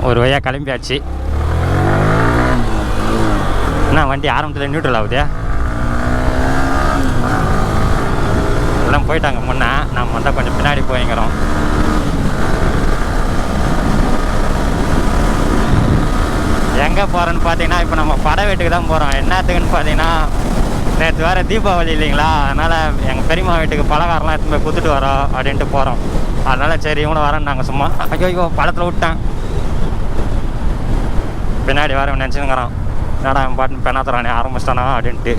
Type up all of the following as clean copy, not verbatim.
ஒரு வழியாக கிளம்பியாச்சு. என்ன வண்டி ஆரம்பத்தில் நியூட்ரல் ஆகுது. எல்லாம் போயிட்டாங்க முன்னே, நம்ம மட்டும் கொஞ்சம் பின்னாடி போய்க்கிறோம். எங்கே போகிறோன்னு பார்த்தீங்கன்னா இப்போ நம்ம படை வீட்டுக்கு தான் போகிறோம். என்னத்துக்குன்னு பார்த்தீங்கன்னா நேற்று வேறு தீபாவளி இல்லைங்களா, அதனால் எங்கள் பெரியம்மா வீட்டுக்கு பலகாரம்லாம் எடுத்து போய் கொடுத்துட்டு வரோம் அப்படின்ட்டு போகிறோம். அதனால் சரி இவங்களும் வரேன்னு நாங்கள் சும்மா ஐயோ பழத்தில் விட்டேன். பின்னாடி வேறு நினச்சினுங்கிறோம், என்னடா என் பாட்டு பெண்ணாத்துறானே ஆரம்பிச்சிட்டானா அப்படின்ட்டு.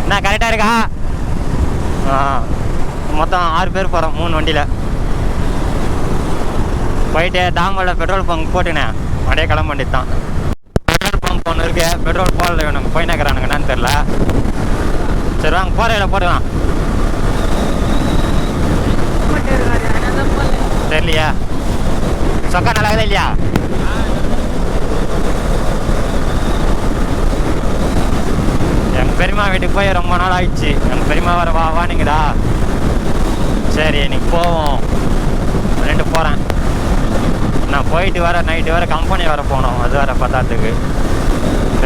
என்ன கரெக்டாக இருக்கா? மொத்தம் 6 பேர் போகிறோம் 3 வண்டியில். போயிட்டு தாம்பலில் பெட்ரோல் பங்க் போட்டுனேன் அப்படியே கிளம்ப வேண்டியது தான். பெட்ரோல் பம்ப் ஒன்று இருக்கு, பெட்ரோல் போடல வேணுங்க போய் நிற்கிறானுங்க என்னன்னு தெரில. சரி வாங்க போகிறதில்ல போடலாம். தெரியலையா சொக்கா நல்லாக்குதா இல்லையா? எங்கள் பெரியம்மா வீட்டுக்கு போய் ரொம்ப நாள் ஆயிடுச்சு. எங்கள் பெரியம்மா வர வானிங்கடா, சரி இன்னைக்கு போவோம் அப்படின்ட்டு போகிறேன். நான் போயிட்டு வர நைட்டு வர கம்பெனி வர போனோம், அது வர பத்தாத்துக்கு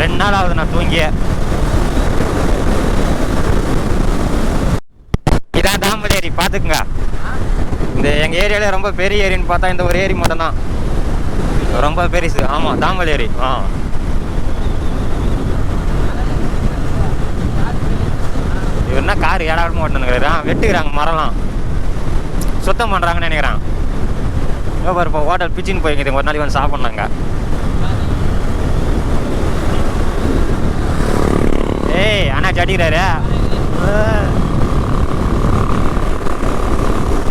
2 நாள் ஆகுது நான் தூங்கிய. இதான் தாம்பல் ஏரி பார்த்துக்குங்க. இந்த எங்கள் ஏரியாவில் ரொம்ப பெரிய ஏரின்னு பார்த்தா இந்த ஒரு ஏரி மட்டும்தான் ரொம்ப பெருசு. ஆமாம் தாம்பல் ஏரி. இவருனா கார் ஏடாடும் ஓட்டுனுங்கிறான், வெட்டுக்கிறாங்க மரம்லாம் சுத்தம் பண்ணுறாங்கன்னு நினைக்கிறான். இப்போ ஹோட்டல் பிச்சின்னு போய்க்குது, ஒரு நாளைக்கு வந்து சாப்பிட்னாங்க. ஏய் அண்ணா சட்டிக்கிறாரு,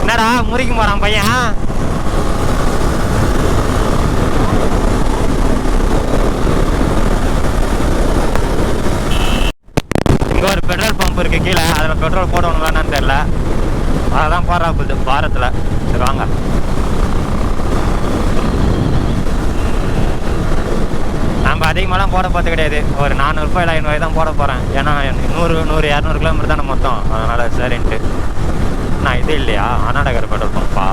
என்னடா முறிக்க போகிறான் பையன். இங்கே ஒரு பெட்ரோல் பம்ப் இருக்குது கீழே, அதில் பெட்ரோல் போடணுங்களான்னு தெரில, அதெல்லாம் போடுறா பாரத்தில். சரி வாங்க. நம்ம அதிகமாகலாம் போட பார்த்து கிடையாது, ஒரு 400 ரூபாய் 500 ரூபாய் தான் போட போகிறேன். ஏன்னா 100-200 கிலோமீட்டர் தானே மொத்தம், அதனால் சரின்ட்டு. நான் இது இல்லையா அண்ணாநகர் பெட்ரோல் பம்பா?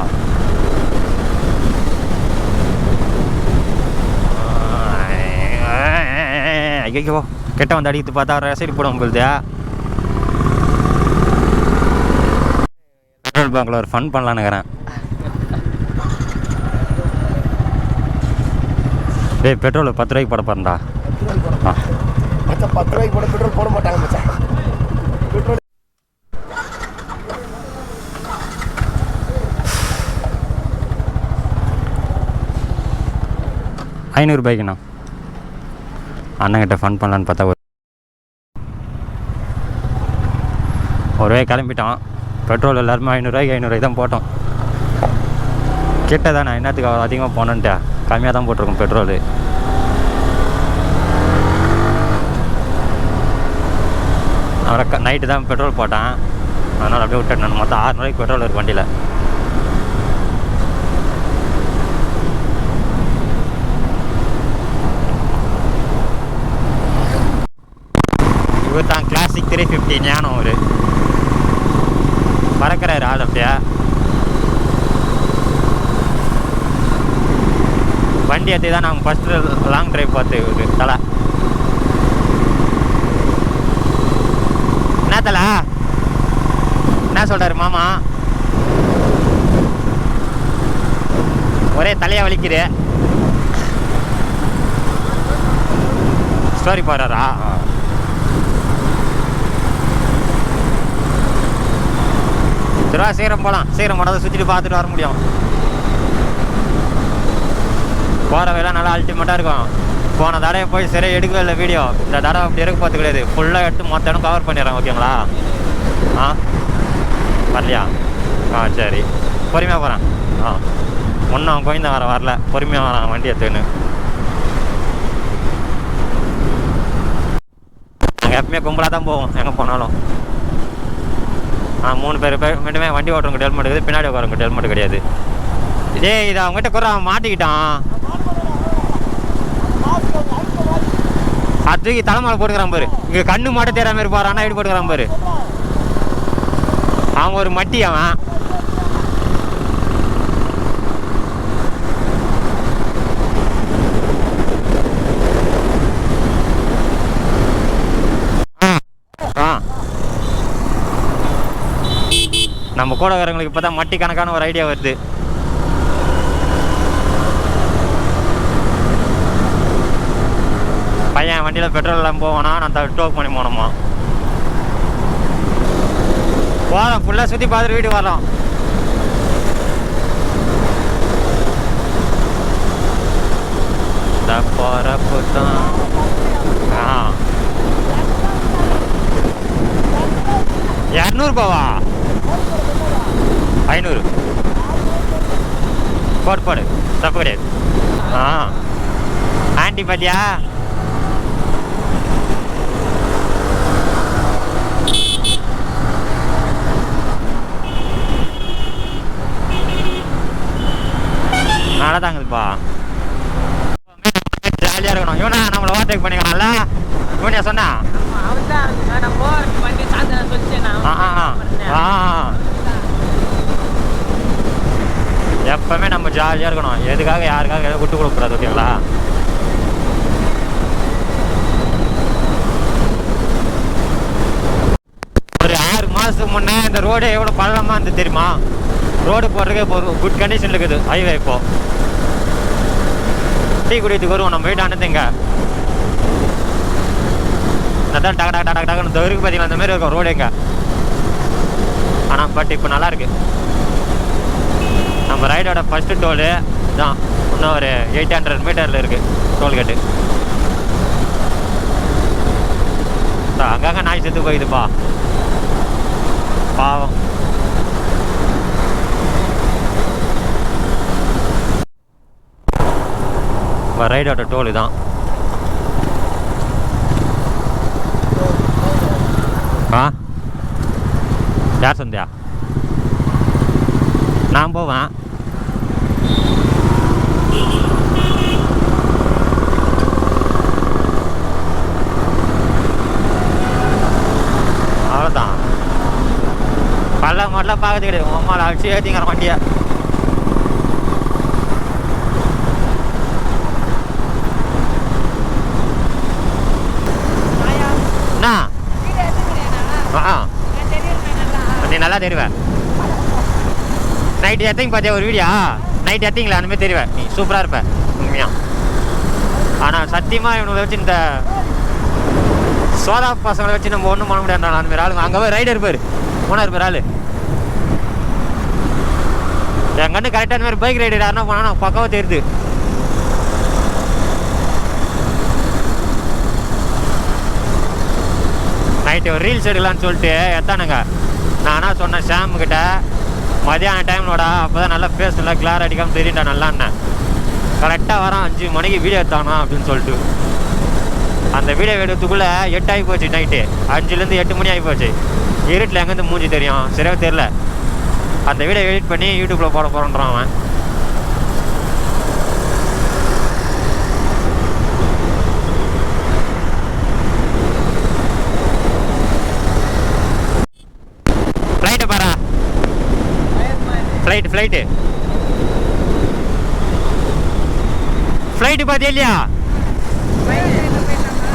ஐயோ கிட்ட வந்து அடிக்கிட்டு பார்த்தா ரசீடு போட போகுது. பெட்ரோல் பங்கில் ஒரு ஃபன் பண்ணலான்னுக்கிறேன். டேய் பெட்ரோல் 10 ரூபாய்க்கு போட போகிறேன்டா. 10 ரூபாய்க்கு போட பெட்ரோல் போட மாட்டாங்க மச்சான். பெட்ரோல் 500 ரூபாய்க்குண்ணா. அண்ணங்கிட்ட ஃபன் பண்ணலான்னு பார்த்தா ஒரு ரூபாய் கிளம்பிட்டோம். பெட்ரோல் எல்லாருமே 500 ரூபாய்க்கு தான் போட்டோம். கிட்ட தான் நான் என்னத்துக்கு அதிகமாக போனேன்ட்டு கம்மியாக தான் போட்டிருக்கோம் பெட்ரோலு. அவரை நைட்டு தான் பெட்ரோல் போட்டேன், அதனால் அப்படியே விட்டேன். நான் மொத்தம் 600 ரூபாய்க்கு பெட்ரோல் இருக்கு வண்டியில். இவர் தான் கிளாசிக் 350 ஞானம். ஒரு பறக்கிறாரு ஆள் அப்படியே. வண்டி ஏற்றி தான் நாங்கள் ஃபஸ்ட்டு லாங் ட்ரைவ் பார்த்து இருக்கு தலை. என்ன தலை என்ன சொல்கிறாரு மாமா? ஒரே தலையாக வலிக்குது. ஸ்டோரி போடுறாரா? சரி சீக்கிரம் போகலாம், சீக்கிரம் போனால் சுற்றிட்டு பார்த்துட்டு வர முடியும். போகிற வேலை நல்லா அல்டிமேட்டாக இருக்கும். போன தடவை போய் சரியாக எடுக்கவே இல்லை வீடியோ, இந்த தடவை அப்படி எடுக்க பார்த்து கிடையாது. ஃபுல்லாக எடுத்து மொத்த இடம் கவர் பண்ணிடுறேன். ஓகேங்களா? வரலையா? சரி பொறுமையாக போகிறேன். ஒன்றும் கோயந்தா வரல, பொறுமையாக வரேன் வண்டி எடுத்துன்னு. நாங்கள் எப்பவுமே கும்பலாக தான் போவோம் எங்கே போனாலும். 3 பேர் மட்டுமே வண்டி ஓட்டுறவங்க ஹெல்மெட் இருக்குது, பின்னாடி உட்காரவங்க ஹெல்மெட் கிடையாது. இதே இதை அவங்ககிட்ட கூட அவன் மாட்டிக்கிட்டான். தூக்கி தலைமலை போட்டுக்கிறான் பாரு. இங்கே கண்ணு மட்டும் தெரியாம மாதிரி போகிறான்னா எப்படி போட்டுக்கிறான் பாரு. அவன் ஒரு மட்டி அவன். நம்ம கூட வரவங்களுக்கு இப்போ தான் மட்டி கணக்கான ஒரு ஐடியா வருது. பையன் வண்டியில் பெட்ரோல் எல்லாம் போவானா, நான் டோக் பண்ணி போனோமா. போகிறோம் ஃபுல்லாக சுற்றி பார்த்துட்டு வீட்டுக்கு வரலாம். போகிறப்ப தான் 200 ரூபாவா? 500 போடு போடு, தப்பு கிடையாது. ஆண்டி பாத்தியா? நல்லா தாங்குதுப்பா. ஜாலியாக இருக்கணும். இவனா நம்மளை ஓவர்டேக் பண்ணிக்கலாம்ல? இவனையா சொன்னா? எப்பவுமே நம்ம ஜாலியாக இருக்கணும். எதுக்காக யாருக்காக எதாவது விட்டு கொடுக்கூடாது. ஓகேங்களா? ஒரு 6 மாதத்துக்கு முன்னே இந்த ரோடு எவ்வளோ பள்ளமாக இருந்து தெரியுமா? ரோடு போடுறதுக்கு இப்போ குட் கண்டிஷன் இருக்குது. ஹைவே இப்போ டீ குடிக்கிறதுக்கு வருவோம் நம்ம வீட்டு அனுத்துங்க. அதான் டக்கு டக்கு டக்கு டக்குன்னு தவறுக்கு பார்த்தீங்கன்னா அந்த மாதிரி இருக்கும் ரோடு எங்க. ஆனால் பட் இப்போ நல்லா இருக்கு. நம்ம ரைடோட ஃபர்ஸ்ட் டோலு தான். இன்னும் ஒரு 800 மீட்டரில் இருக்குது டோல்கேட்டு. அங்கங்கே நாய் செத்து போயிடுதுப்பா, பாவம். ரைடோட டோலு தான். யார் சந்தியா? நான் போவேன். அவ்வளோதான். பல்ல மட்டும் பார்க்கறது கிடையாது. அம்மாவில் அடிச்சு ஏற்றிங்கிற வண்டியை. நீ நல்லா தெரிவேன். நைட்டு எத்தையும் பார்த்தியா ஒரு வீடியோ? நைட் எத்திங்களா அந்த மாதிரி தெரிவேன். நீ சூப்பராக இருப்ப உண்மையா. ஆனால் சத்தியமாக இவனை வச்சு இந்த சோதா பசங்களை வச்சு நம்ம ஒன்றும் பண்ண முடியாது. அந்த மாதிரி ஆளுங்க அங்கே போய் ரைடர் இருப்பார், ஓனர் பேர் ஆள். என் கண்ணு கரெக்டாக அந்த மாதிரி பைக் ரைடர் யாருன்னா போனால் நான் பக்கவாக தெரியுது. நைட்டு ஒரு ரீல்ஸ் எடுக்கலான்னு சொல்லிட்டு எத்தானுங்க. நான் ஆனால் சொன்னேன் ஷாமுக்கிட்ட, மதியான டைம்லோட அப்போ தான் நல்லா ஃபேஸ் நல்லா கிளார் அடிக்காமல் தெரியுண்டா நல்லாண்ணே. கரெக்டாக வரான் 5 மணிக்கு வீடியோ எடுத்தானா அப்படின்னு சொல்லிட்டு. அந்த வீடியோ எடுக்கிறதுக்குள்ளே 8 ஆகி போச்சு. நைட்டு 5லேருந்து 8 மணி ஆகி போச்சு. இருட்டில் எங்கேருந்து மூஞ்சி தெரியும் சரியாக தெரில. அந்த வீடியோ எடிட் பண்ணி யூடியூப்பில் போட போகிறோன்றான் அவன். ஃப்ளைட்டு பாரா, ஃப்ளைட்டு பார்த்தியா இல்லையா?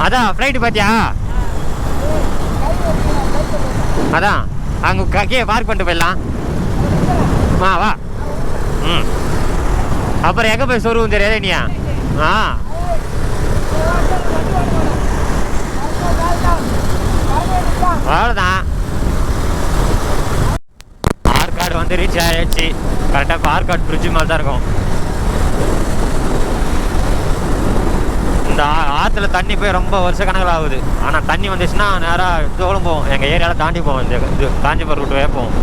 அதான் ஃப்ளைட்டு பார்த்தியா? அதான் அங்கே கீழே பார்க் பண்ணிட்டு போயிடலாம். வா. அப்புறம் எங்கே போய் சொருவும் தெரியாதே நீயா? அவ்வளோதான். ஆற்காடு வந்து ரீச் ஆகிடுச்சு. கரெக்டாக இப்போ ஆற்காடு பிரிட்ஜு மாதிரி தான் இருக்கும். இந்த ஆற்றுல தண்ணி போய் ரொம்ப வருஷ கணக்கில் ஆகுது. ஆனால் தண்ணி வந்துச்சுன்னா நேராக தோலும் போவோம். எங்கள் ஏரியாவில் தாண்டி போவோம். இந்த காஞ்சிபுரம் ரூட்டு போவோம்.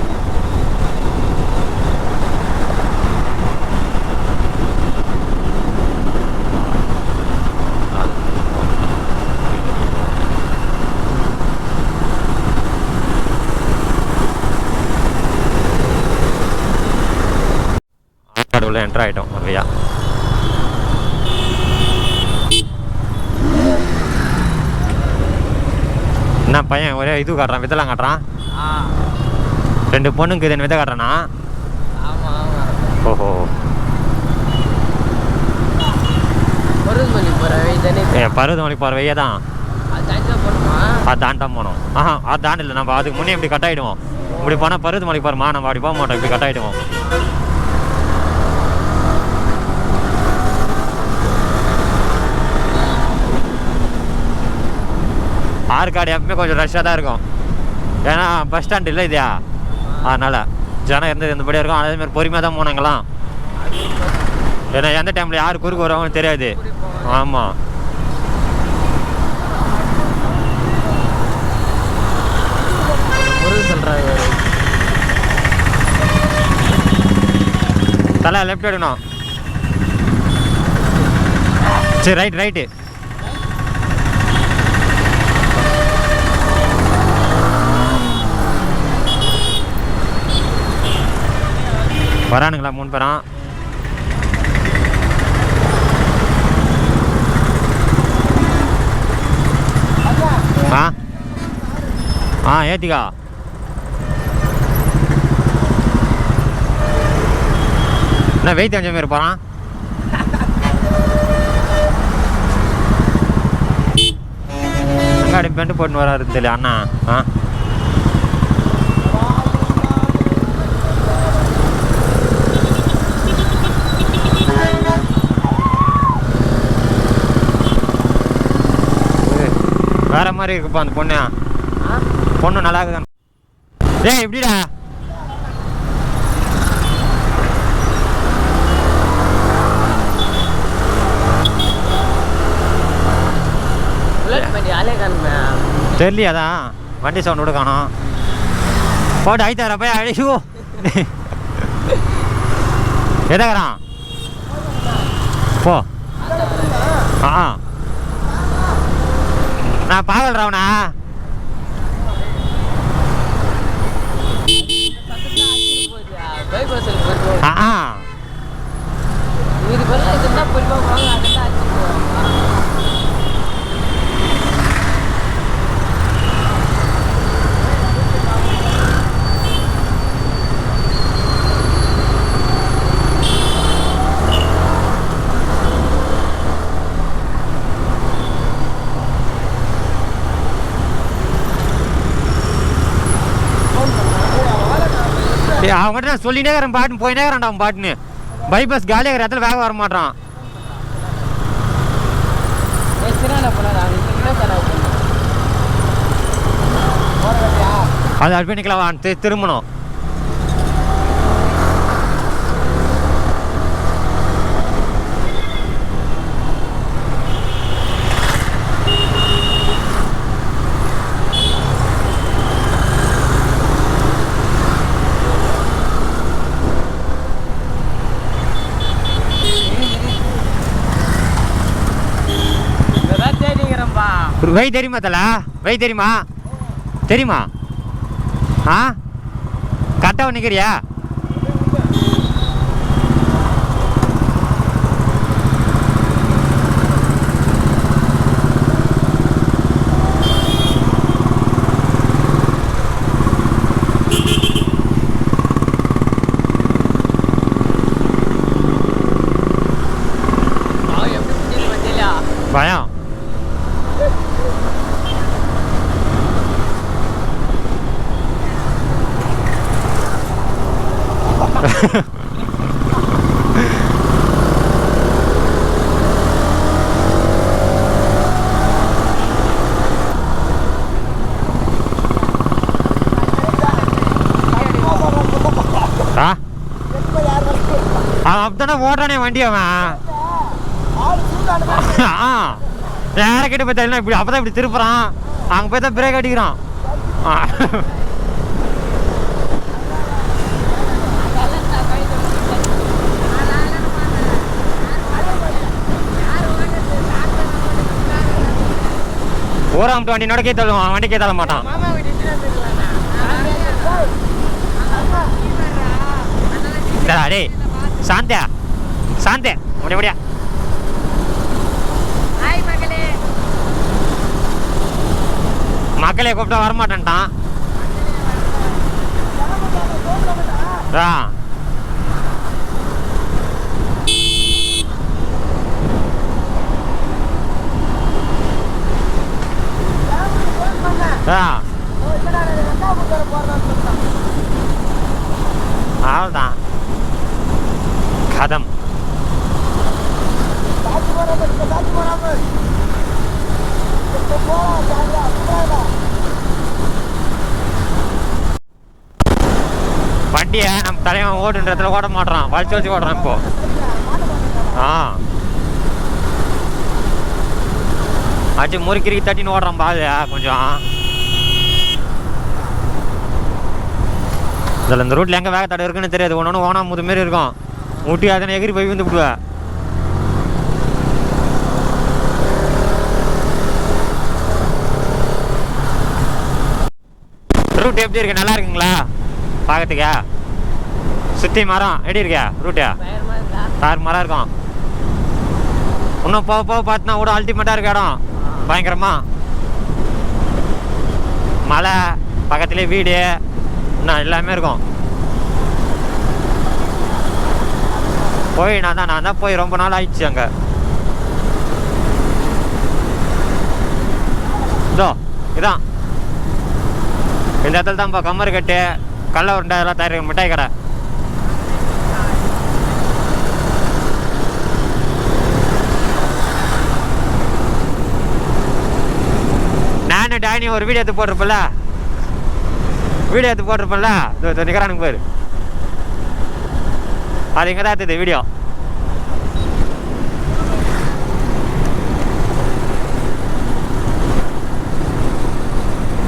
ஆற்காடு உள்ள என்ட்ரு ஆகிட்டோம் வரையா. என்ன பையன் ஒரே இது காட்டுறான், விதெல்லாம் காட்டுறான். 2 பொண்ணுங்க இதுன்னு விதை காட்டுறானா? ஓஹோ. பருவதமல்லி போகிற வழியே தான். அது தாண்டா போனோம். அது தாண்ட இல்லை, நம்ம அதுக்கு முன்னே இப்படி கட் ஆகிடுவோம். இப்படி போனால் பருவதமல்லி போகிறோமா, நம்ம அப்படி போக மாட்டோம், இப்படி கட் ஆகிடுவோம். ஆற்காடு எப்பவுமே கொஞ்சம் ரஷ்ஷாக தான் இருக்கும். ஏன்னா பஸ் ஸ்டாண்ட் இல்லை இல்லையா, அதனால் ஜனம் இருந்தது எந்தபடியாக இருக்கும். அதேமாதிரி பொறுமையாக தான் போனாங்களாம். ஏன்னா எந்த டைமில் யார் குறுக்கு வருவாங்கன்னு தெரியாது. ஆமாம். சொல்கிறாங்க தலை லெஃப்ட் எடுக்கணும். சரி ரைட்டு. வரானுங்களா 3 பேரும்? ஏத்திக்கா. என்ன வெயிட் அஞ்சு பேர் போகிறான். அங்காடி பெண்டு போட்டுன்னு வராரு தெரியல அண்ணா. வேற மாதிரி இருக்குப்பா அந்த பொண்ணு நல்லா இருக்குதான். ஏய் எப்படிடா தெரியலையாதான் வண்டி சவுண்ட் கூட காணும். போட்டு ஆயிட்டாரா போய் அழிச்சு எதாகிறான் போ. நான் பாகல்றாவனா அவங்ககிட்ட நான் சொல்லினே இருக்கிறேன் பாட்டுன்னு போயினே இருக்கிறான்டா. அவன் பாட்டுன்னு பைபாஸ் காலியாக இருக்கிற இடத்துல வேக வர மாட்டான். அது அப்படி நிற்கலாம் திரும்பணும். வை தெரியுமா தலா? வை தெரியுமா? கரெக்டாக நிற்கிறியா? பயம் அப்படித்தானே ஓட்டானே வண்டி அவன். நேரம் கிட்ட போய் தெரியல இப்படி அப்பதான் இப்படி திருப்புறான். அங்கே போய் தான் பிரேக் அடிக்கிறான். ஓராமட்டு வண்டினோட கேத்தாலும் வண்டி கேத்தால மாட்டான். டே சாந்தே முடியா மக்களே கூப்பிட்டா வரமாட்டேன்ட்டான். அவ்வளோதான் கதம். வண்டியை நம்ம தலைவன் ஓடுன்றதுல ஓட மாட்டான், வலிச்சு வச்சு ஓடுறான் இப்போ. ஆச்சு முறுக்கிறுக்கி தட்டின்னு ஓடுறான் பாது கொஞ்சம். இதில் இந்த ரூட்டில் எங்கே வேக தடை இருக்குன்னு தெரியாது. ஒன்று ஓனா முது மாரி இருக்கும். ஊட்டி அதனை எகிரி போய் வந்து விடுவேன். ரூட் எப்படி இருக்கு? நல்லா இருக்குங்களா பார்க்கறதுக்கா? சுற்றி மரம் எப்படி இருக்கா ரூட்டு? தார் மரம் இருக்கும். இன்னும் போக போக பார்த்தீங்கன்னா கூட அல்டிமேட்டாக இருக்க இடம் பயங்கரமா. மலை பக்கத்துலேயே வீடு இன்னும் எல்லாமே இருக்கும். போய் நான் தான் போய் ரொம்ப நாள் ஆயிடுச்சு அங்கே. இதோ இதான் இந்த இடத்துல தான்ப்பா கம்மரு கட்டு கடல உருண்டை அதெல்லாம் தயாரிக்கிற மிட்டாய் கடை. நானும் டானி ஒரு வீடியோ எடுத்து போட்டிருப்பல, நிற்கிறானுங்க பேர். அது இங்கே தான் எடுத்தது வீடியோ.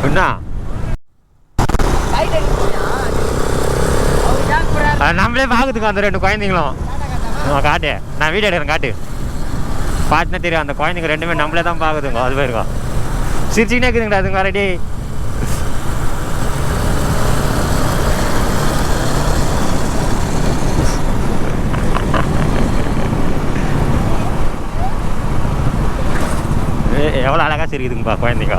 என்ன நம்மளே பார்க்குதுக்கு அந்த 2 குழந்தைங்களும் காட்டு. நான் வீடியோ எடுக்கிறேன் காட்டு. பார்த்துனா தெரியும் அந்த குழந்தைங்க 2மே நம்மளே தான் பார்க்குதுங்க. அது போயிருக்கோம் சிரிச்சுக்கினே இருக்குதுங்கடா அதுங்க ரெடி. எவ்வளோ அழகாக சிரிக்குதுங்கப்பா குழந்தைங்க.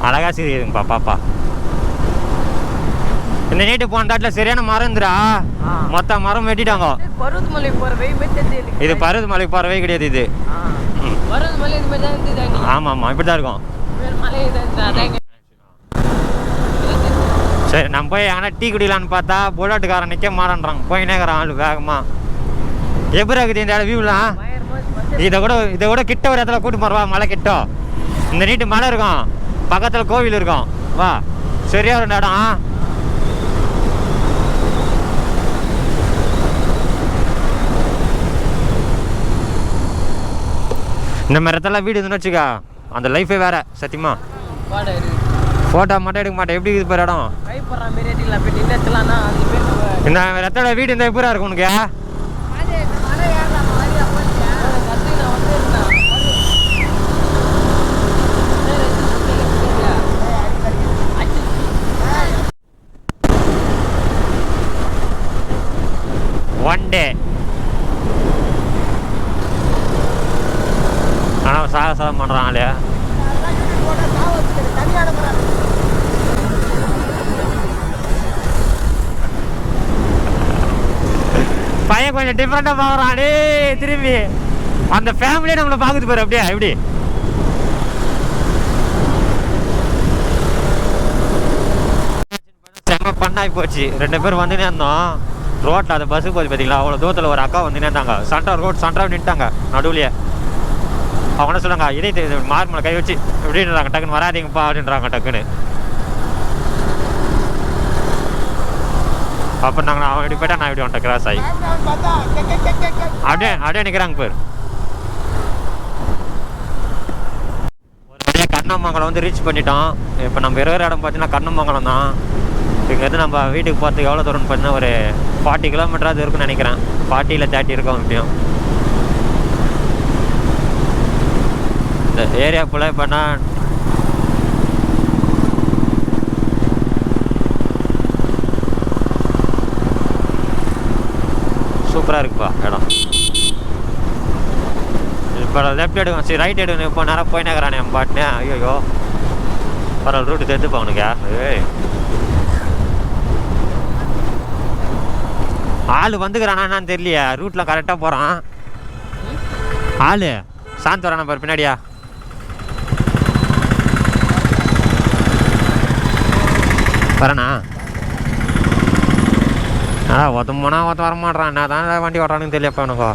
அழகா சிரிக்குதுங்கப்பா பாப்பா. இந்த நீட்டு போன தாட்டில் சரியான மரம் இருந்துடா. மொத்த மரம் வெட்டிட்டாங்க. இது பருவதமலை போகிற வே கிடையாது இது. ஆமாம் ஆமாம் இப்படி தான் இருக்கும். சரி நம்ம போய் ஆனால் டீ குடிக்கலான்னு பார்த்தா புல்லட்டுக்காரன் நிற்க மாறன்றாங்க. போய் நேக்கிறான் ஆள் வேகமாக. எப்படி இருக்குது இந்த வியூலாம்? இதை விட கிட்ட ஒரு இடத்துல கூட்டு போறவா மலை கிட்ட. இந்த நீட்டு மலை இருக்கும், பக்கத்தில் கோவில் இருக்கும். வா சரியா ஒரு இடம். இந்த மாதிரி இடத்துல வீடு இருந்துன்னு வச்சுக்கா அந்த லைஃபே வேற. சத்தியமா ஃபோட்டோ மட்டும் எடுக்க மாட்டேன். எப்படி இது பேர் இடம்? இந்த இடத்துல வீடு இருந்தால் எப்படா இருக்கும் உனக்கு? ஒன் டே ஆனால் சாகசம் பண்ணுறான் இல்லையா? பையன் கொஞ்சம் டிஃப்ரெண்டாக பார்க்குறான். டே திரும்பி அந்த ஃபேமிலியே நம்மளை பார்க்குது பாரு. அப்படியே எப்படி செம்ம பண்ணாய் போச்சு. 2 பேர் வந்துனே இருந்தோம் ரோட்டில். அந்த பஸ்ஸு போச்சு பார்த்தீங்களா? அவ்வளோ தூரத்தில் ஒரு அக்கா வந்துனே இருந்தாங்க. சென்டர் நின்ட்டாங்க நடுவுலையே. அவங்க என்ன சொல்லுவாங்க, இதே மார்மலை கை வச்சு எப்படின்றாங்க, டக்குன்னு வராதிங்கப்பா அப்படின்றாங்க டக்குன்னு. அப்புறம் நாங்கள் அவன் இப்படி போயிட்டா நான் இப்படி வந்துட்டேன் கிராஸ் ஆகி. அப்படியே நிற்கிறாங்க பேர். ஒரு வழியாக கண்ணமங்கலம் வந்து ரீச் பண்ணிட்டோம். இப்போ நம்ம இருக்கிற இடம் பார்த்தீங்கன்னா கண்ணமங்கலம் தான். இங்கேருந்து நம்ம வீட்டுக்கு போகிறதுக்கு எவ்வளோ தூரம்னு பார்த்தீங்கன்னா ஒரு 40 கிலோமீட்டராவது இருக்குன்னு நினைக்கிறேன். 40 இல்லை 30 இருக்கும் எப்படியும். ஏரியா ஃபுல்லாக இப்போனா சூப்பராக இருக்குப்பா இடம். இப்போ லெஃப்ட் எடுக்கும், சரி ரைட் எடுக்கணும். இப்போ நேரம் போய் நேக்கிறானே என் பாட்டுனே. ஐயோ பரவாயில்ல, ரூட்டு தெரிஞ்சுப்பா உனக்கு. ஏய் ஆள் வந்துக்கிறானா என்னான்னு தெரியலையா, ரூட்டில் கரெக்டாக போகிறான் ஆள். சாந்த் வரானா பாரு பின்னாடியா. வரண்ணா ஒருத்தன் போனால் ஒருத்தன் வரமாட்றான். என்ன தான் வண்டி ஓட்டுறானுன்னு தெரியலப்பா எனக்கு.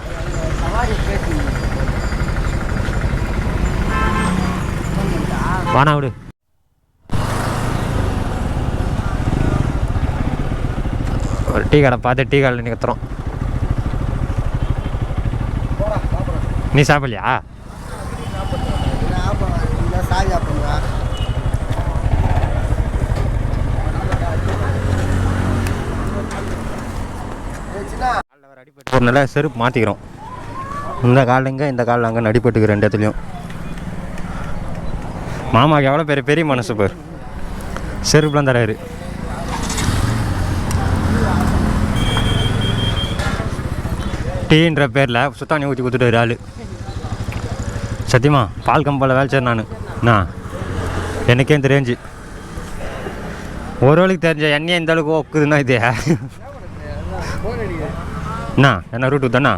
வானா விடு. ஒரு டீ கடை பார்த்து டீ கடையில் நிற்கிறோம். நீ சாப்பிடலையா? ஒரு நல்ல செருப்பு மாற்றிக்கிறோம். இந்த காலில் இங்கே, இந்த காலில் அங்கே நடிப்பட்டுக்கு 2 இடத்துலையும். மாமாவுக்கு எவ்வளோ பெரிய மனசு பேர், செருப்புலாம் தராரு. டீன்ற பேரில் சுத்தாணி ஊற்றி கொடுத்துட்டு ஆள். சத்தியமா பால் கம்பில் வேலை செய்கிறேன் நான். எனக்கே இந்த ரேஞ்சு ஒருவளுக்கு தெரிஞ்ச எண்ணெயே இந்த அளவுக்கு ஒக்குதுன்னா இது என்ன ரூட்டு தானே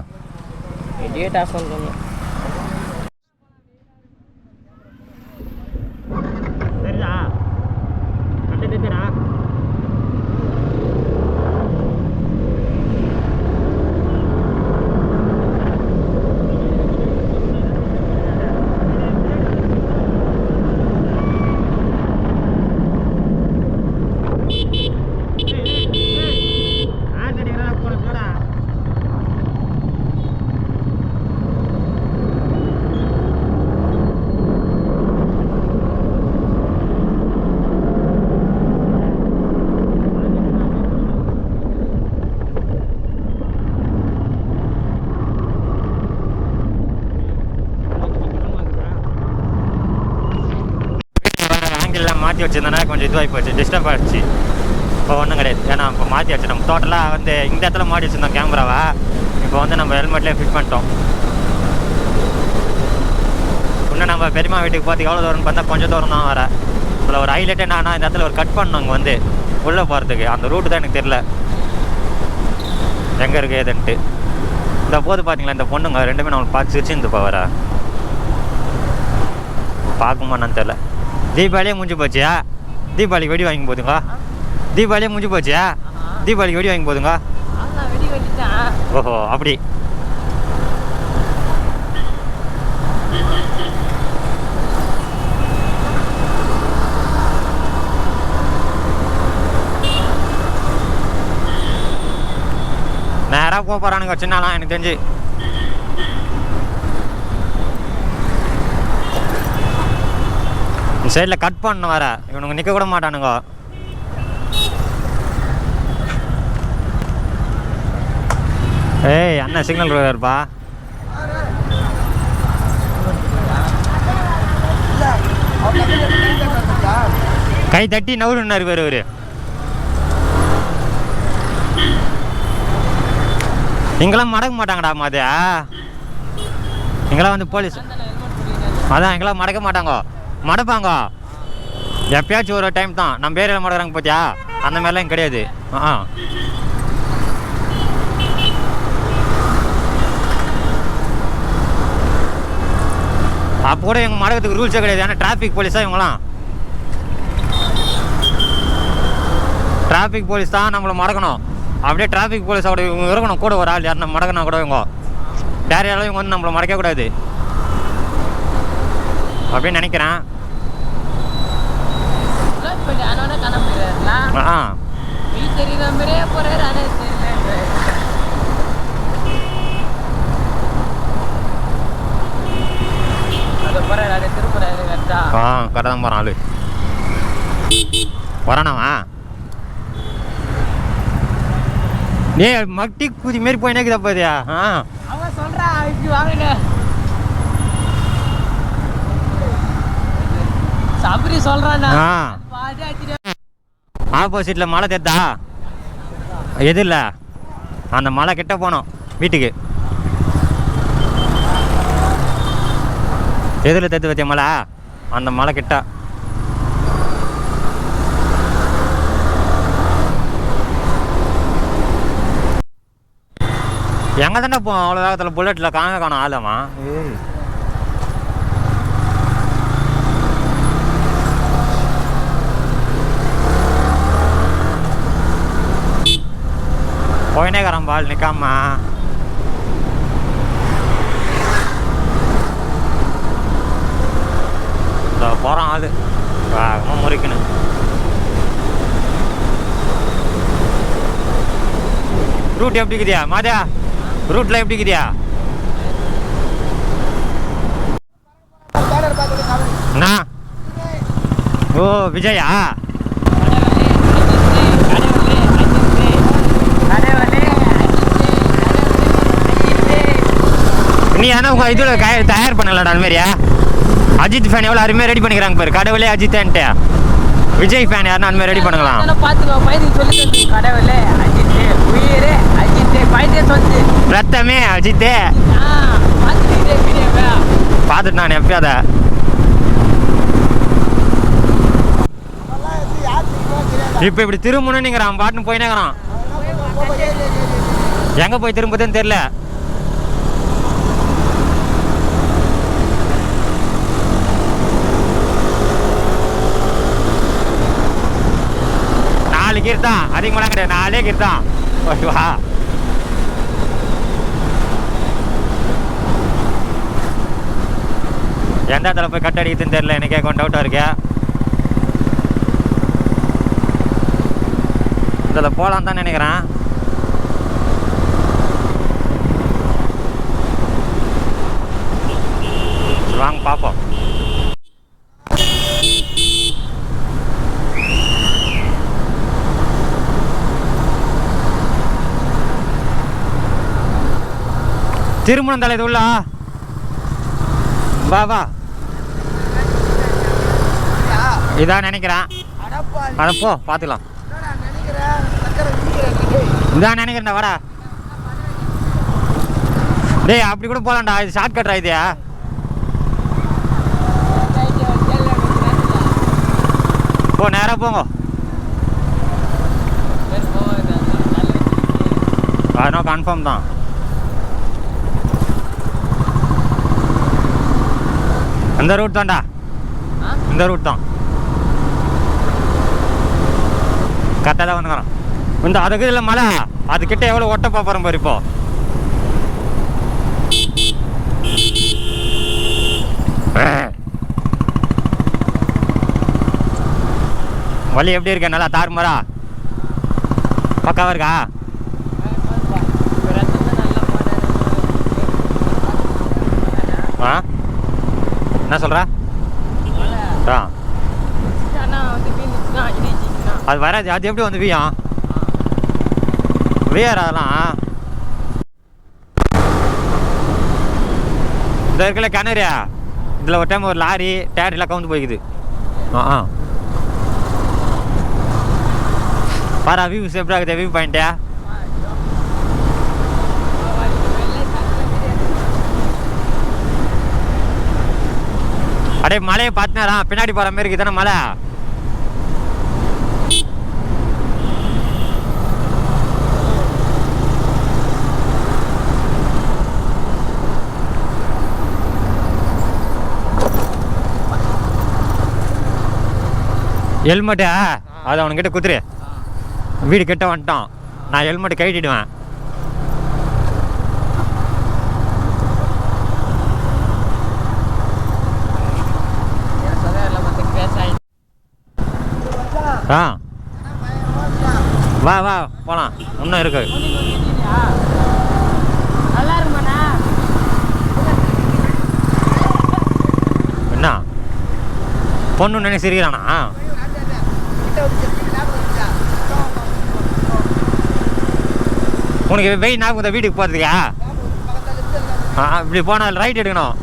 மாற்றி வச்சுருந்தேன்னா கொஞ்சம் இதுவாகி போச்சு, டிஸ்டர்ப் ஆகிடுச்சு. இப்போ ஒன்றும் கிடையாது. ஏன்னா இப்போ மாற்றி வச்சு நம்ம டோட்டலாக வந்து இந்த இடத்துல மாட்டி வச்சுருந்தோம் கேமராவை. இப்போ வந்து நம்ம ஹெல்மெட்லேயே ஃபிட் பண்ணிட்டோம். இன்னும் நம்ம பெரியம்மா வீட்டுக்கு பார்த்து எவ்வளோ தூரம்னு பார்த்தா கொஞ்சம் தூரம் தான் வர. இதில் ஒரு ஹைலைட் என்னன்னா, இந்த இடத்துல ஒரு கட் பண்ணணும் அங்கே வந்து உள்ளே போகிறதுக்கு. அந்த ரூட்டு தான் எனக்கு தெரில எங்கே இருக்குது ஏதுன்ட்டு. இந்த போது பார்த்தீங்களா இந்த பொண்ணுங்க 2 நம்மளுக்கு பார்த்து சிரிச்சுருந்து வர பார்க்குமான்னு தெரில. தீபாவளியே முடிஞ்சு போச்சியா? தீபாவளிக்கு வெடி வாங்கி போதுங்க. தீபாவளியே முடிஞ்சு போச்சியா? தீபாவளிக்கு வெடி வாங்கி போதுங்க. ஓஹோ அப்படி. நேராக போகிறானுங்க சின்னாலாம் எனக்கு தெரிஞ்சு. சைடில் கட் பண்ண வர இவனுங்க நிற்க கூட மாட்டானுங்க. ஏய் அண்ணா சிக்னல் இருப்பா. கை தட்டி நவுருன்னாரு பேர் இவர். இங்கெல்லாம் மடக்க மாட்டாங்கடா மாதிரியா. இங்கெல்லாம் வந்து போலீஸ் அதான் இங்கெல்லாம் மடக்க மாட்டாங்க. மடப்பாங்க எப்பயாச்சும் ஒரு டைம் தான். நம்ம ஏரியாவில் மடக்கிறாங்க பார்த்தியா, அந்த மாதிரிலாம் கிடையாது. அப்போ கூட எங்கள் மடக்கிறதுக்கு ரூல்ஸே கிடையாது. ஏன்னா டிராஃபிக் போலீஸாக இவங்களாம். டிராஃபிக் போலீஸ் தான் நம்மளை மடக்கணும். அப்படியே டிராஃபிக் போலீஸோட இவங்க இருக்கணும் கூட ஒரு ஆள். யாருன்னா மடக்கணும் கூட இவங்க வேறு யாரும் இவங்க வந்து நம்மளை மடக்கக்கூடாது அப்படின்னு நினைக்கிறேன். கரெக்டாக தான் போகிறான் ஆளு. வரானாவா நீ மட்டி குதி மாரி போய் நினைக்குதா பாதியா? சபரி சொல்றானா ஆப்போசிட்டில் மலை தெரிதா எது இல்லை அந்த மலை கிட்ட போனோம் வீட்டுக்கு எதில் தெரிஞ்சு வச்ச மலை அந்த மலை கிட்ட எங்கே தானே போவோம் அவ்வளோ வேகத்தில் புல்லட்டில் காணும் ஆளுமா போயினேக்காரன் பால் நிற்காம போகிறான் ஆள் வேகமாக முறிக்கணும் ரூட் எப்படி இருக்குதியா மாதா ரூட்ல எப்படி இருக்குதியா அண்ணா ஓ விஜயா நீ ஆனால் உங்கள் இதில் தயார் பண்ணலடா அந்த மாதிரியா அஜித் ஃபேன் எவ்வளோ அருமையாக ரெடி பண்ணிக்கிறாங்க பாரு கடவுளே அஜித்தேன்ட்டு விஜய் ஃபேன் யாருன்னா அந்த மாதிரி ரெடி பண்ணலாம் பார்த்துக்கோ பையனுக்கு சொல்லி கடவுளே அஜித் உயிரே அஜித் பையனே சொல்லு ரத்தமே அஜித்தே பார்த்துட்டு நான் எப்பயும் அதை இப்போ இப்படி திரும்பணும் நீங்கள் அவன் பாட்டுன்னு போயினேங்கிறான் எங்கே போய் திரும்புதுன்னு தெரில நாலு கீர் தான் அதிகமெல்லாம் கிடையாது 4 கீர் தான் ஓகேவா எந்த இடத்துல போய் கட் அடிக்குதுன்னு தெரியல எனக்கே கொஞ்சம் டவுட்டாக இருக்கு இதில் போகலான்னு தான் நினைக்கிறேன் வாங்க பார்ப்போம் திருமணம் தலை இது உள்ள வா வா இதான் நினைக்கிறேன் அட போ பார்த்துக்கலாம் இதான் நினைக்கிறேன்டா வாடா டேய் அப்படி கூட போகலாம்டா இது ஷார்ட் கட்ரா இது போ நேராக போங்க அதனால் கன்ஃபார்ம் தான் இந்த ரூட் தான்டா இந்த ரூட் தான் கரெக்டாக தான் வந்துக்கிறோம் இந்த அதுக்கு இல்லை மலை அதுக்கிட்ட எவ்வளோ ஒட்ட பார்ப்போம் பாரு இப்போ வழி எப்படி இருக்க நல்லா தாறுமாறா பக்காவா இருக்கா ஆ என்ன சொல்ற ஆ அது வராது அது எப்படி வந்து வீயம் வீயார் அதெல்லாம் இந்த இருக்கல கிணறியா இதில் ஒரு டைம் ஒரு லாரி டேரெல்லாம் கவுந்து போய்க்குது ஆ பாரா வியூ சேஃப்டாக இருக்குது வியூ பாயிண்ட்டா அடே மலையை பார்த்தினாரா பின்னாடி போகிற மாதிரி இருக்குது தானே மலை ஹெல்மெட்டா அதை அவனுக்கிட்ட குத்துரு வீடு கிட்ட வந்துட்டான் நான் ஹெல்மெட்டு கட்டிடுவேன் ஆ வா வா போகலாம் இன்னும் இருக்கு என்ன பொண்ணு நினைச்சு சிரிக்கிறானா உனக்கு வெய் நான் வீட்டுக்கு போகிறதுக்கா இப்படி போனால் ரைட் எடுக்கணும்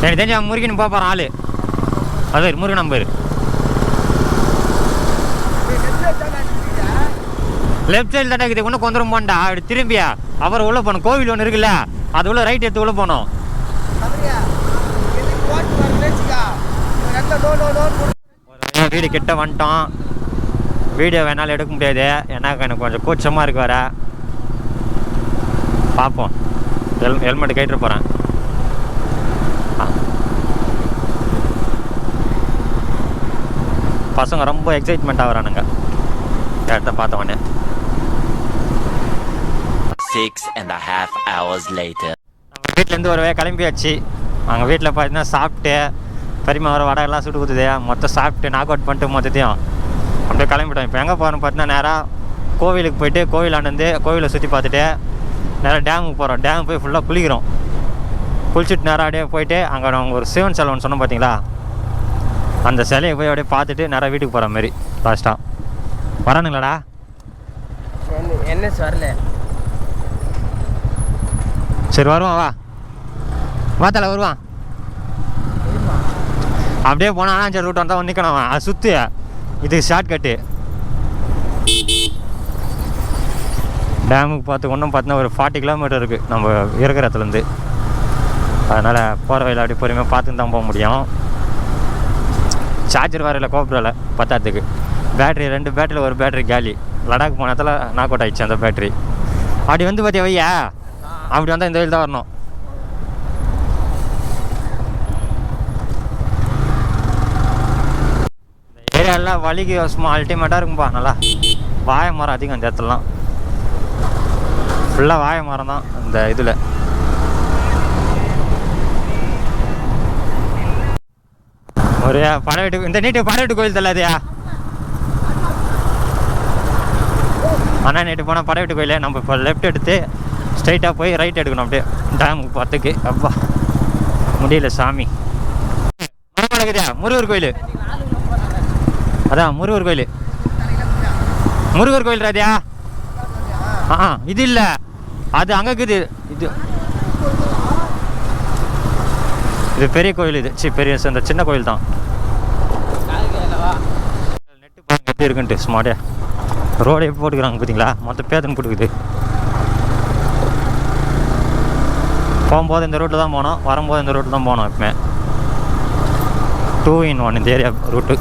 எனக்கு தெரிஞ்ச முருகன் போகிறான் ஆள் அது முருகன் நம்பர் லெஃப்ட் சைடில் தானே இருக்குது இன்னும் கொஞ்சம் போண்டா அப்படி திரும்பியா அப்புறம் உள்ளே போகணும் கோவில் ஒன்று இருக்குல்ல அது உள்ள ரைட் எடுத்து உள்ளே போகணும் ஒரு வீடு கிட்ட வந்துட்டோம் வீடியோ வேணாலும் எடுக்க முடியாது ஏன்னா எனக்கு கொஞ்சம் கூச்சமாக இருக்கு வர பார்ப்போம் ஹெல்மெட் கேட்டுட்டு போகிறேன் பசங்க ரொம்ப எக்ஸைட்மெண்ட் ஆகுறானுங்க இடத்த பார்த்த உடனே 6.5 hours later. நம்ம வீட்டிலேருந்து ஒரு கிளம்பியாச்சு அங்கே வீட்டில் பார்த்தீங்கன்னா சாப்பிட்டு பெரியமா வர வடை எல்லாம் சுட்டு கொடுத்துதே மொத்தம் சாப்பிட்டு நாக் அவுட் பண்ணிட்டு மொத்தத்தையும் அப்படியே கிளம்பிட்டோம் இப்போ எங்கே போகிறோம்னு பார்த்தீங்கன்னா நேராக கோவிலுக்கு போயிட்டு கோவிலாண்டு கோவிலை சுற்றி பார்த்துட்டு நேராக டேமுக்கு போகிறோம் டேம் போய் ஃபுல்லாக குளிக்கிறோம் குளிச்சுட்டு நேராக அப்படியே போயிட்டு அங்கே நாங்கள் ஒரு சிவன் சிலை ஒன்று சொன்னோம் பார்த்தீங்களா அந்த சிலையை போய் அப்படியே பார்த்துட்டு நேராக வீட்டுக்கு போகிற மாதிரி லாஸ்ட்டாக வரானுங்களாடா என்ன வரல சரி வருவான் வா தலை வருவான் அப்படியே போனானா சரி ரூட் வந்தால் நிற்கணும் அது சுற்று இது ஷார்ட் கட்டு டேமுக்கு பார்த்து ஒன்றும் பார்த்தீங்கன்னா ஒரு 40 கிலோமீட்டர் இருக்குது நம்ம இருக்கிற இடத்துலேருந்து அதனால் போகிற வழியில் அப்படியே பொறுமையாக பார்த்துன்னு தான் போக முடியும் சார்ஜர் வரையில் கோபுரில் பத்தாத்துக்கு பேட்ரி 2 பேட்டரியில் ஒரு பேட்டரி காலி லடாக் போனதில் நாக் அவுட் ஆகிடுச்சு அந்த பேட்ரி அப்படி வந்து பார்த்தியா வையா அப்படி வந்தால் இந்த வழியில் தான் வரணும் இந்த ஏரியாலாம் வலிக்கு சும்மா அல்டிமேட்டாக இருக்கும்பா நல்லா வாழை மரம் அதிகம் இந்த இடத்துலலாம் ஃபுல்லாக வாழை மரம் தான் இந்த இதில் ஒரு படவெட்டு இந்த நீட்டு படவெட்டு கோயில் தள்ளாதியா அண்ணா நேற்று போனால் படவெட்டு கோயிலே நம்ம இப்போ லெஃப்ட் எடுத்து ஸ்ட்ரைட்டாக போய் ரைட் எடுக்கணும் அப்படியே டேமுக்கு பார்த்துக்கு அப்பா முடியல சாமி மரம் இருக்குதா முருகர் கோயில் அதான் முருகர் கோயில் ராதியா இது இல்லை அது அங்கே இருக்குது இது பெரிய கோயில் இது பெரிய இந்த சின்ன கோயில் தான் நெட்டு பாருங்க எப்படி இருக்குன்ட்டு ஸ்மார்ட்டே ரோடு எப்படி போட்டுக்கிறாங்க பார்த்தீங்களா மொத்தம் பேதன் போட்டுக்குது போகும்போது இந்த ரூட்டில் தான் போனோம் வரும்போது இந்த ரூட்டில் தான் போனோம் எப்பவுமே 2 in 1 இந்த ஏரியா ரூட்டு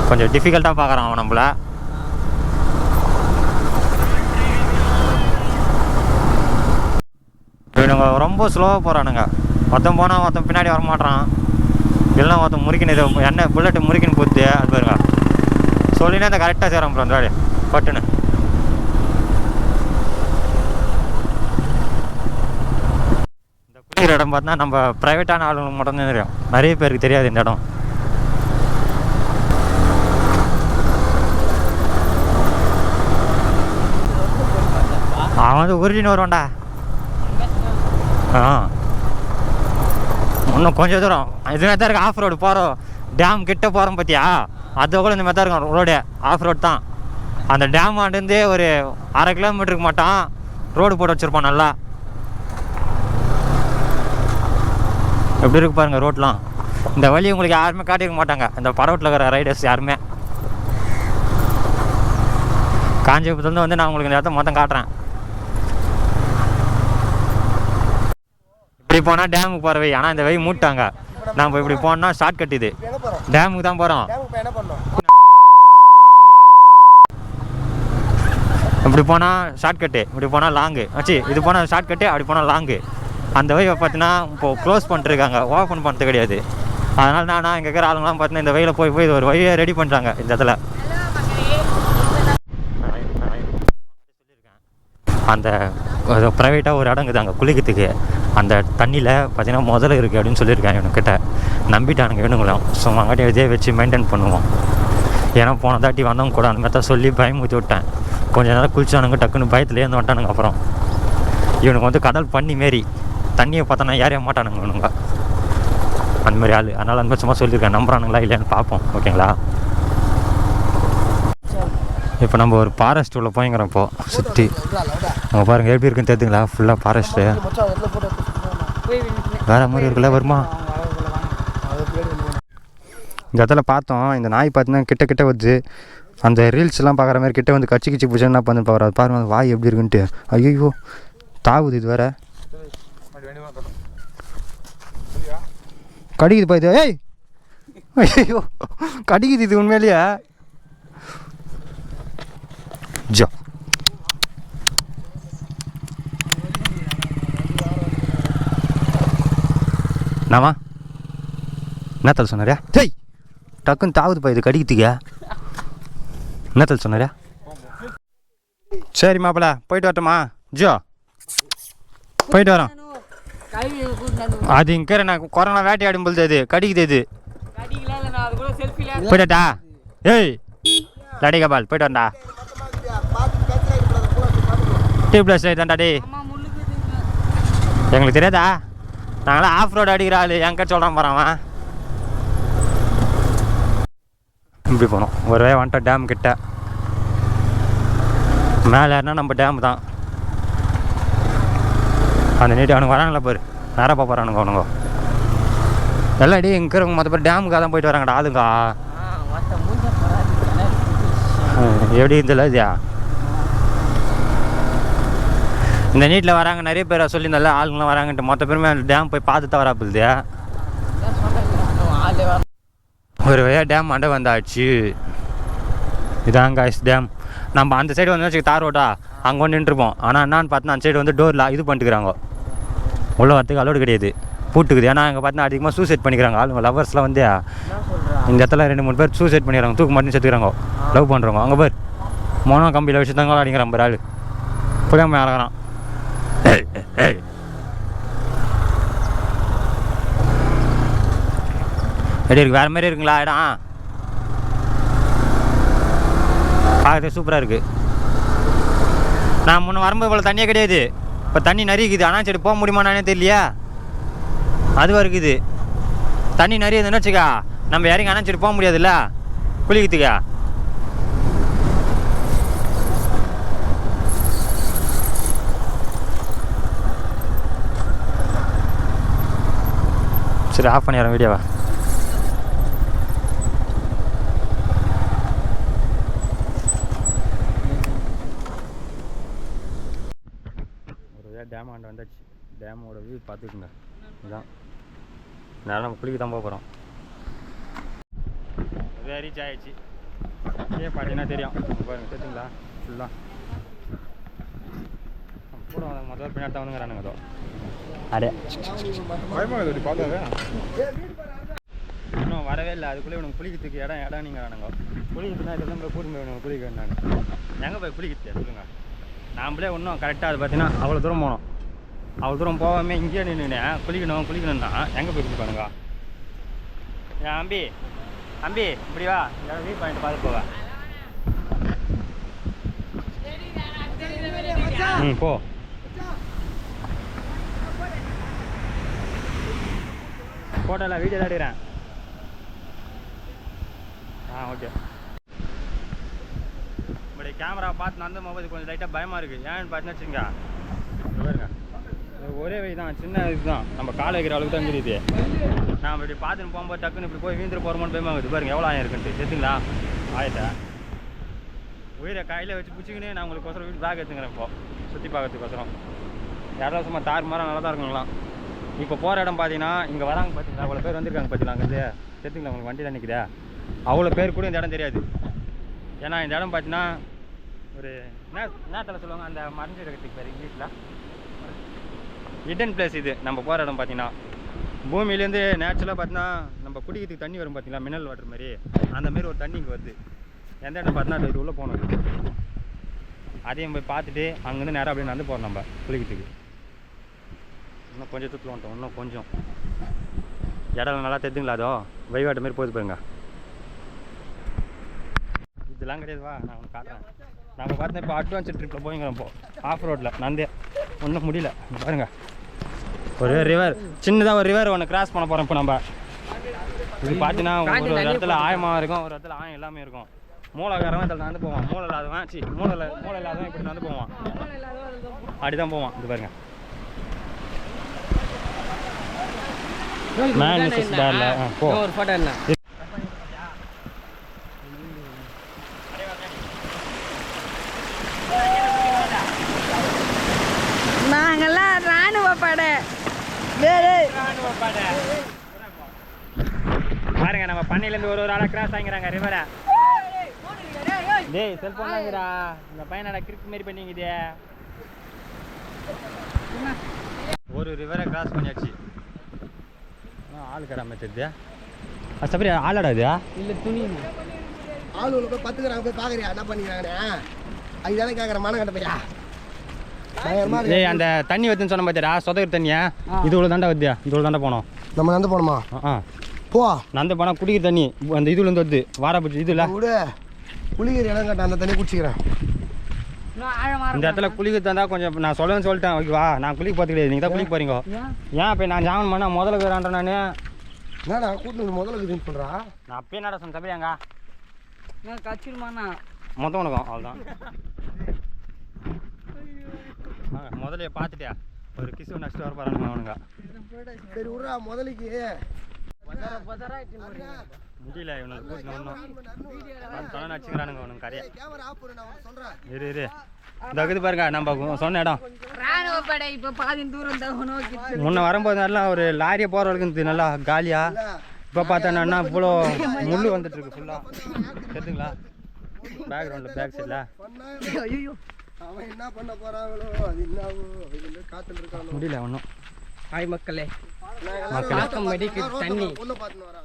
கொஞ்சம் டிஃபிகல்ட்டாக பார்க்குறான் அவன் நம்மள இவனுங்க ரொம்ப ஸ்லோவாக போகிறானுங்க ஒருத்தன் போனால் ஒருத்தன் பின்னாடி வரமாட்டான் இல்லைனா ஒருத்தன் முறிக்கின்னு இது எண்ணெய் புல்லட்டு முறிக்கின்னு போகுது அது பாருங்க சொல்லினா இந்த கரெக்டாக சேரும் அப்புறம் அந்த பட்டுன்னு இந்த குளிக்கிற இடம் பார்த்தா நம்ம ப்ரைவேட்டான ஆளுங்களுக்கு மட்டும்தான் தெரியும் நிறைய பேருக்கு தெரியாது இந்த இடம் அவன் வந்து உருட்டின்னு வருவான்டா இன்னும் கொஞ்சம் தூரம் இதுமாதிரி தான் இருக்குது ஆஃப் ரோடு போகிறோம் டேம் கிட்ட போகிறோம் பார்த்தியா அது கூட இந்த மாதிரி தான் இருக்கும் ரோடு ஆஃப் ரோடு தான் அந்த டேம் ஆண்டுந்து ஒரு 1/2 கிலோமீட்டருக்கு மட்டும் ரோடு போட்டு வச்சுருப்போம் நல்லா எப்படி இருக்கு பாருங்கள் ரோட்லாம் இந்த வழி உங்களுக்கு யாருமே காட்டிக்க மாட்டாங்க இந்த படவட்டில் இருக்கிற ரைடர்ஸ் யாருமே காஞ்சிபுரத்துலேருந்து வந்து நான் உங்களுக்கு இந்த இடத்த மொத்தம் காட்டுறேன் இப்படி போனால் டேமுக்கு போகிற வை ஆனால் இந்த வை மூட்டாங்க நம்ம இப்படி போனோம்னா ஷார்ட் கட் இது டேமுக்கு தான் போகிறோம் இப்படி போனால் ஷார்ட் கட்டு இப்படி போனால் லாங்கு ஆச்சு இது போனால் ஷார்ட் கட்டு அப்படி போனால் லாங்கு அந்த வழியை பார்த்தீங்கன்னா இப்போது க்ளோஸ் பண்ணிட்டுருக்காங்க ஓப்பன் பண்ணுறது கிடையாது அதனால் நான் இங்கே இருக்கிற ஆளுங்களாம் பார்த்தீங்கன்னா இந்த வழியில் போய் இது ஒரு வழியை ரெடி பண்ணுறாங்க இந்த இடத்துல அந்த ப்ரைவேட்டாக ஒரு இடங்குது அங்கே குளிக்கிறதுக்கு அந்த தண்ணியில் பார்த்தீங்கன்னா முதல்ல இருக்குது அப்படின்னு சொல்லியிருக்காங்க இவனுக்கிட்ட நம்பிட்டானுங்க இவனுங்களும் ஸோ அங்காட்டி இதே வச்சு மெயின்டைன் பண்ணுவோம் ஏன்னா போன தாட்டி வந்தவங்க கூட அந்த மாதிரி தான் சொல்லி பயமுத்தி விட்டேன் கொஞ்சம் நேரம் குளிச்சானுங்க டக்குன்னு பயத்துலேயே இருந்து வந்துட்டானுங்க அப்புறம் இவனுக்கு வந்து கடல் பண்ணி மாரி தண்ணியை பார்த்தோன்னா ஏறிய மாட்டானுங்க இவனுங்க அந்த மாதிரி ஆள் அதனால் அந்த மாதிரி சும்மா சொல்லியிருக்கேன் நம்புறானுங்களா இல்லையான்னு பார்ப்போம் ஓகேங்களா இப்போ நம்ம ஒரு ஃபாரஸ்ட் உள்ள போய்ங்கிறோம் இப்போது சுற்றி அங்கே பாருங்கள் எப்படி இருக்குன்னு தெரிஞ்சுங்களா ஃபுல்லாக ஃபாரஸ்ட்டு போய் வேற மாதிரி இருக்குல்ல வருமா? அது பின்னாடி வந்து இந்த இடத்துல பார்த்தோம், இந்த நாய் பார்த்தீங்கன்னா கிட்ட கிட்ட வருது. அந்த ரீல்ஸ்லாம் பார்க்குற மாதிரி கிட்ட வந்து கச்சி கிச்சி பூஜை என்ன பண்ணு பார்க்குறா பாருங்க, அந்த வாய் எப்படி இருக்குன்ட்டு. ஐயோ தாவுது இது வேற, கடிக்குது பாய்து. ஏய் ஐயோ கடிக்குது இது உண்மையிலேயே. ஜா நாமா என்னத்தல் சொன்னாரியா? டேய் டக்குன்னு தாவுது பாய் இது கடிக்கிறதுக்கா. என்னத்தல் சொன்னாரியா? சரி மாப்பிள்ள போயிட்டு வரட்டுமா? ஜோ போயிட்டு வரோம். அது இங்கே நான் கொரோனா வேட்டையாடும் பொழுது அது கடிக்குது இது. போயிட்டாட்டா? ஏய் லடி கபால் போயிட்டு வரண்டா. டியூப்லெஸ் தான்டா டே. எங்களுக்கு தெரியாதா? நாங்களாம் ஆஃப் ரோடு அடிக்கிற ஆள், என் கிட்ட சொல்கிறான் போகிறான். இப்படி போனோம் ஒரு வே வந்துட்டோம் டேம் கிட்ட. மேலே ஏறினா நம்ம டேம் தான். அந்த நீட்டு அவனுக்கு வராங்களா பாரு, நேராக போகிறானுங்க அவனுங்க எல்லாம். அடி இங்கே இருக்கிறவங்க மொத்த பேர் டேமுக்காக தான் போயிட்டு வராங்கடா ஆளுங்க. எப்படி இருந்தல இதுயா? இந்த நீட்டில் வராங்க நிறைய பேர் சொல்லியிருந்தால ஆளுங்களாம் வராங்கன்ட்டு. மொத்த பேருமே டேம் போய் பார்த்து தான் வராப்பில்து. ஒரு வழியாக டேம் அண்டை வந்தாச்சு. இதான் காய்ஸ் டேம். நம்ம அந்த சைடு வந்து வச்சு தார் ரோட்டா அங்கே வந்து நின்றுருப்போம். ஆனால் என்னான்னு பார்த்தா அந்த சைடு வந்து டோரில் இது பண்ணிட்டுக்கிறாங்க, உள்ள வரத்துக்கு அலோடு கிடையாது, பூட்டுக்குது. ஏன்னா அங்கே பார்த்தா அதிகமாக சூசைட் பண்ணிக்கிறாங்க ஆளுங்க. லவ்வர்ஸ்லாம் வந்து இந்த இடத்துல 2-3 பேர் சூசைட் பண்ணிக்கிறாங்க, தூக்கு மட்டும் செத்துக்கிறாங்க லவ் பண்ணுறவங்க. அங்கே பேர் மோனோ கம்பியில் வச்சு தாங்க அடிக்கிறான் பேர் ஆள். புரியாமல் இறங்குறான். எப்படி இருக்கு? வேறு மாதிரி இருக்குங்களா இடம்? பார்க்கறதுக்கு சூப்பராக இருக்குது. நான் முன்ன வரும்போது இவ்வளோ தண்ணியே கிடையாது, இப்போ தண்ணி நிறைய இருக்குது. ஆனால் சரி போக முடியுமானே தெரியலையா, அதுவாக இருக்குது. தண்ணி நிறைய இருந்துன்னு வச்சுக்கா நம்ம இறங்கி ஆனால் சரி போக முடியாதுல்ல குளிக்கிறதுக்கா. சரி ஆஃப் பண்ணிடுறேன் வீடியோவா. டேம் ஆண்டு வந்தாச்சு. டேமோட வியூ பார்த்துக்குங்க. இதுதான் நேரம் நம்ம குளிக்க தான் போக போகிறோம். ரீச் ஆகிடுச்சு. இதே பார்த்தீங்கன்னா தெரியும் பாருங்க, தெரியுங்களா ஃபுல்லாக கூட முதல்ல பின்னாடி தான் வந்துங்கிறானுங்க. அதோ அடே இன்னும் வரவே இல்லை. அதுக்குள்ளே இவனுக்கு குளிக்கிறதுக்கு இடம் நீங்கிறானுங்க. குளிக்கிறதுனா இதெல்லாம் போய் கூட்டு போய் குளிக்க நான் எங்கே போய் குளிக்கிறது சொல்லுங்கள். நாம்ளே இன்னும் கரெக்டாக அது பார்த்தீங்கன்னா அவ்வளோ தூரம் போனோம். அவ்வளோ தூரம் போகாமல் இங்கேயே நின்று குளிக்கணும்னா எங்கே போய் குளிப்பானுங்க? ஏன் அம்பி அம்பி இப்படி வா, எதாவது வியூ பாயிண்ட் பார்த்து போவா. போ. ஃபோட்டோவில் வீடியோ தான் எடுக்கிறேன். ஓகே. இப்படி கேமரா பார்த்து நடந்து போகும்போது கொஞ்சம் லைட்டாக பயமாக இருக்குது. ஏன்னு பார்த்துன்னு வச்சுங்க பாருங்க, ஒரே வழி தான், சின்ன இதுதான், நம்ம காலை வைக்கிற அளவுக்கு தான் தெரியுது. நான் இப்படி பார்த்துன்னு போகும்போது டக்குன்னு இப்படி போய் வீந்துட்டு போகிறோமோன்னு பயமாகுது. பாருங்க எவ்வளோ ஆயம் இருக்குன்ட்டு. தெரிஞ்சுங்களா ஆயத்தை உயிரை கையில் வச்சு பிடிச்சிக்கின்னு நான் உங்களுக்கு ஒசரம் வீட்டு பேக் எடுத்துக்கிறேன். இப்போ சுற்றி பார்க்கறதுக்கோசரம் யாராவது சும்மா தார் மரம் நல்லா தான் இருக்குங்களாம். இப்போ போகிற இடம் பார்த்தீங்கன்னா இங்கே வராங்க பார்த்தீங்களா, அவ்வளோ பேர் வந்திருக்காங்க பார்த்தீங்களா. அங்கேருந்து தெரிஞ்சுங்களா உங்களுக்கு வண்டியில் நிற்குதா, அவ்வளோ பேர் கூட இந்த இடம் தெரியாது. ஏன்னா இந்த இடம் பார்த்தீங்கன்னா ஒரு நேரத்தில் சொல்லுவாங்க, அந்த மறைஞ்சு இடத்துக்கு பேர் இங்கிலீஷில் ஹிடன் பிளேஸ். இது நம்ம போகிற இடம் பார்த்தீங்கன்னா பூமியிலேருந்து நேச்சுரலாக பார்த்தீங்கன்னா நம்ம குடிக்கிறதுக்கு தண்ணி வரும் பார்த்தீங்களா, மினரல் வாட்டர் மாதிரி, அந்த மாதிரி ஒரு தண்ணி இங்கே வருது. எந்த இடம் பார்த்தீங்கன்னா இது உள்ளே போகணும். அதையும் போய் பார்த்துட்டு அங்கேருந்து நேராக அப்படியே நடந்து போகிறோம் நம்ம குளிக்கிறதுக்கு. இன்னும் கொஞ்சம் தூக்கில் வந்துட்டோம், இன்னும் கொஞ்சம் இடம் நல்லா தெரிஞ்சுங்களா. அதோ வைவாட்டு மாதிரி போகுது பாருங்க. இதெல்லாம் கிடையாதுவா, நான் உனக்கு காட்டுறேன். நம்ம பார்த்தா இப்போ அட்வான்ஸ் ட்ரிப்பில் போய்ங்கிறோம். இப்போ ஆஃப் ரோட்டில் நந்தே ஒன்றும் முடியல. பாருங்க ஒரு ரிவர், சின்னதாக ஒரு ரிவர் ஒன்று கிராஸ் பண்ண போகிறோம். இப்போ நம்ம இது பார்த்தீங்கன்னா ஒரு இடத்துல ஆயமாக இருக்கும், ஒரு இடத்துல ஆயம் எல்லாமே இருக்கும். மூளைக்காரவன் இதில் நடந்து போவான், மூளை இல்லாதவன் மூளை இல்லாதவன் இப்படி நடந்து போவான், அப்படி தான் போவான். இது பாருங்க மேன் மிஸ்ஸஸ் பேர்ல போ. ஒரு ஃபோட்டோ என்ன நாங்கெல்லாம் ராணுவ படை. பாருங்க நம்ம பண்ணையிலேருந்து ஒரு ஆளாக கிராஸ் ஆகிக்கிறாங்க ரிவரை. டேய் செல்ஃபோன் வாங்குறா, இந்த பையனோட கிரிக் மாரி பண்ணிக்குதே. ஒரு ரிவரை கிராஸ் பண்ணியாச்சு. ஆள் கடை அமைச்சது சபரி ஆளாடா இது இல்லை துணி ஆள் உள்ள போய் பத்துக்கிறாங்க, போய் பார்க்குறியா என்ன பண்ணிக்கிறாங்கண்ணே? அதுதானே கேட்குறேன், மனம் கட்ட பையா. ஏய் அந்த தண்ணி வருதுன்னு சொன்ன பார்த்தியா, சொதகிற தண்ணியா இது இவ்வளோ தாண்டா வருதியா, இது இவ்வளோ தாண்டா போனோம். நம்ம நடந்து போகணுமா? போ நந்து போனால் குடிக்கிற தண்ணி அந்த இதுலேருந்து வருது, வாரப்பூச்சி இது இல்லை விடு. குளிக்கிற இடம் கேட்டேன், அந்த தண்ணி குடிச்சிக்கிறேன். இந்த இடத்துல குளிக்க தந்தா கொஞ்சம் நான் சொல்லிட்டேன் ஓகேவா. நான் குளிக்க பார்த்து கிடையாது, நீங்கள் தான் குளிக்க போறீங்க. ஏன் இப்போ நான் ஜாமன் பண்ணால் முதல்ல இருக்கிறான்றேன் நான். என்னடா கூட்டு முதல்ல இதுன்னு சொல்கிறா? நான் அப்பயே என்னடா சொன்ன சபரியாங்க கச்சிருமாண்ணா மொத்தம் உனக்கும் அவ்வளோதான். முதல்ல பார்த்துட்டியா ஒரு கிசு நெக்ஸ்ட் வர போகிறானுங்க அவனுங்க. சரி விட்றா முதலுக்கு முடியல இவனுக்கு கூட்டில் ஒன்றும் சொன்ன நடிச்சுக்கிறானுங்க அவனுங்க கரையை. கேமரா ஆஃப் பண்ணு, நான் சொல்கிறேன். இரு இந்த இது பாருங்க நம்ம சொன்ன இடம். ராணுவ படை இப்போ பாதி தூரம் தான் நோக்கி. முன்ன வரும்போது நல்லா ஒரு லாரியை போகிறவளுக்கு நல்லா காலியா. இப்போ பார்த்தேன்னா இவ்வளோ முள் வந்துட்டு இருக்கு ஃபுல்லாக. கேட்டுங்களா பேக்ரவுண்டில் பேக் சைடில் ஐயோ அவன் என்ன பண்ண போறாங்களோ, அது என்ன காத்துல இருக்கானோ முடியல ஒன்றும். ஹாய் மக்களே, மக்கள் மெடிக்கல் தண்ணி ஒண்ணு பார்த்துன்னு வரான்.